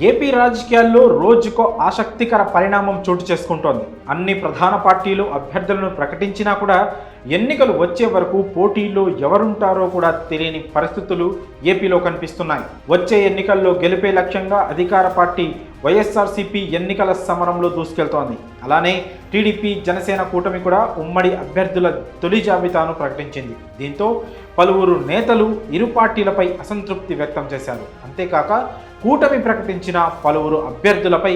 AP రాజకీయాల్లో రోజుకో ఆసక్తికర పరిణామం చోటు చేసుకుంటోంది. అన్ని ప్రధాన పార్టీలు అభ్యర్థులను ప్రకటించినా కూడా ఎన్నికలు వచ్చే వరకు పోటీల్లో ఎవరుంటారో కూడా తెలియని పరిస్థితులు ఏపీలో కనిపిస్తున్నాయి. వచ్చే ఎన్నికల్లో గెలిపే లక్ష్యంగా అధికార పార్టీ వైఎస్ఆర్సీపీ ఎన్నికల సమరంలో దూసుకెళ్తోంది. అలానే టీడీపీ జనసేన కూటమి కూడా ఉమ్మడి అభ్యర్థుల తొలి జాబితాను ప్రకటించింది. దీంతో పలువురు నేతలు ఇరు పార్టీలపై అసంతృప్తి వ్యక్తం చేశారు. అంతేకాక కూటమి ప్రకటించిన పలువురు అభ్యర్థులపై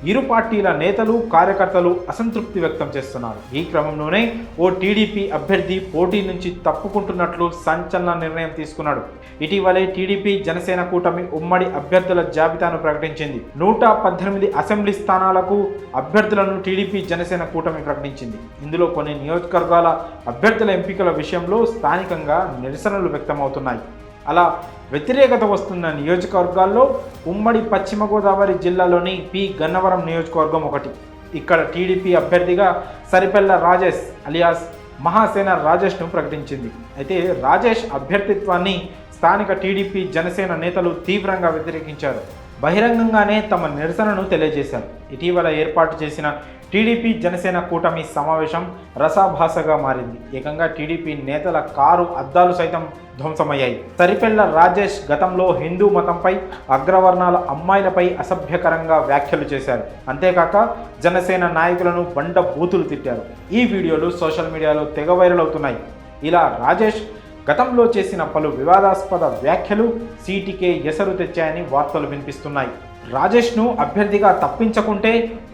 ఇరు పార్టీల నేతలు కార్యకర్తలు అసంతృప్తి వ్యక్తం చేస్తున్నారు. ఈ క్రమంలోనే ఓ టీడీపీ అభ్యర్థి పోటీ నుంచి తప్పుకుంటున్నట్లు సంచలన నిర్ణయం తీసుకున్నాడు. ఇటీవలే టీడీపీ జనసేన కూటమి ఉమ్మడి అభ్యర్థుల జాబితాను ప్రకటించింది. 118 అసెంబ్లీ స్థానాలకు అభ్యర్థులను టీడీపీ జనసేన కూటమి ప్రకటించింది. ఇందులో కొన్ని నియోజకవర్గాల అభ్యర్థుల ఎంపికల విషయంలో స్థానికంగా నిరసనలు వ్యక్తమవుతున్నాయి. అలా వ్యతిరేకత వస్తున్న నియోజకవర్గాల్లో ఉమ్మడి పశ్చిమ గోదావరి జిల్లాలోని పి గన్నవరం నియోజకవర్గం ఒకటి. ఇక్కడ టీడీపీ అభ్యర్థిగా సరిపెల్ల రాజేష్ అలియాస్ మహాసేన రాజేష్ను ప్రకటించింది. అయితే రాజేష్ అభ్యర్థిత్వాన్ని స్థానిక టీడీపీ జనసేన నేతలు తీవ్రంగా వ్యతిరేకించారు. బహిరంగంగానే తమ నిరసనను తెలియజేశారు. ఇటీవల ఏర్పాటు చేసిన టీడీపీ జనసేన కూటమి సమావేశం రసాభాసగా మారింది. ఏకంగా టీడీపీ నేతల కారు అద్దాలు సైతం ధ్వంసమయ్యాయి. సరిపెల్ల రాజేష్ గతంలో హిందూ మతంపై, అగ్రవర్ణాల అమ్మాయిలపై అసభ్యకరంగా వ్యాఖ్యలు చేశారు. అంతేకాక జనసేన నాయకులను బండ బూతులు తిట్టారు. ఈ వీడియోలు సోషల్ మీడియాలో తెగ వైరల్ అవుతున్నాయి. ఇలా రాజేష్ గతంలో చేసిన పలు వివాదాస్పద వ్యాఖ్యలు సీటుకే ఎసరు తెచ్చాయని వార్తలు వినిపిస్తున్నాయి. రాజేష్ను అభ్యర్థిగా తప్పించకుంటే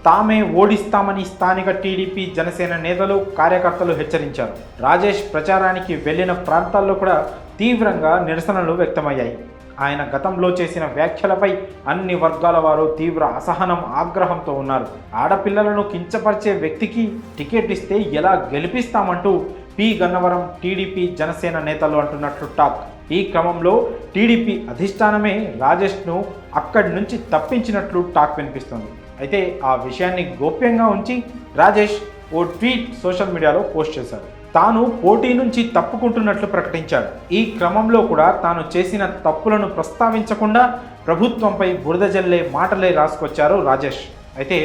తామే ఓడిస్తామని స్థానిక టీడీపీ జనసేన నేతలు కార్యకర్తలు హెచ్చరించారు. రాజేష్ ప్రచారానికి వెళ్లిన ప్రాంతాల్లో కూడా తీవ్రంగా నిరసనలు వ్యక్తమయ్యాయి. ఆయన గతంలో చేసిన వ్యాఖ్యలపై అన్ని వర్గాల వారు తీవ్ర అసహనం, ఆగ్రహంతో ఉన్నారు. ఆడపిల్లలను కించపరిచే వ్యక్తికి టికెట్ ఇస్తే ఎలా గెలిపిస్తామంటూ పి గన్నవరం టీడీపీ జనసేన నేతలు అంటున్నట్లు టాక్. ఈ క్రమంలో టీడీపీ అధిష్టానమే రాజేష్ను అక్కడి నుంచి తప్పించినట్లు టాక్ వినిపిస్తుంది. అయితే ఆ విషయాన్ని గోప్యంగా ఉంచి రాజేష్ ఓ ట్వీట్ సోషల్ మీడియాలో పోస్ట్ చేశారు. తాను పోటీ నుంచి తప్పుకుంటున్నట్లు ప్రకటించాడు. ఈ క్రమంలో కూడా తాను చేసిన తప్పులను ప్రస్తావించకుండా ప్రభుత్వంపై బురద జల్లే మాటలే రాసుకొచ్చారు రాజేష్. అయితే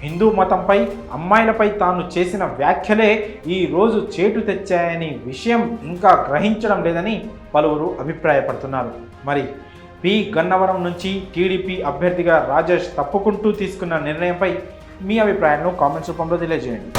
హిందూ మతంపై, అమ్మాయిలపై తాను చేసిన వ్యాఖ్యలే ఈ రోజు చేటు తెచ్చాయని విషయం ఇంకా గ్రహించడం లేదని పలువురు అభిప్రాయపడుతున్నారు. మరి పి గన్నవరం నుంచి టీడీపీ అభ్యర్థిగా రాజేష్ తప్పుకుంటూ తీసుకున్న నిర్ణయంపై మీ అభిప్రాయాలను కామెంట్స్ రూపంలో తెలియజేయండి.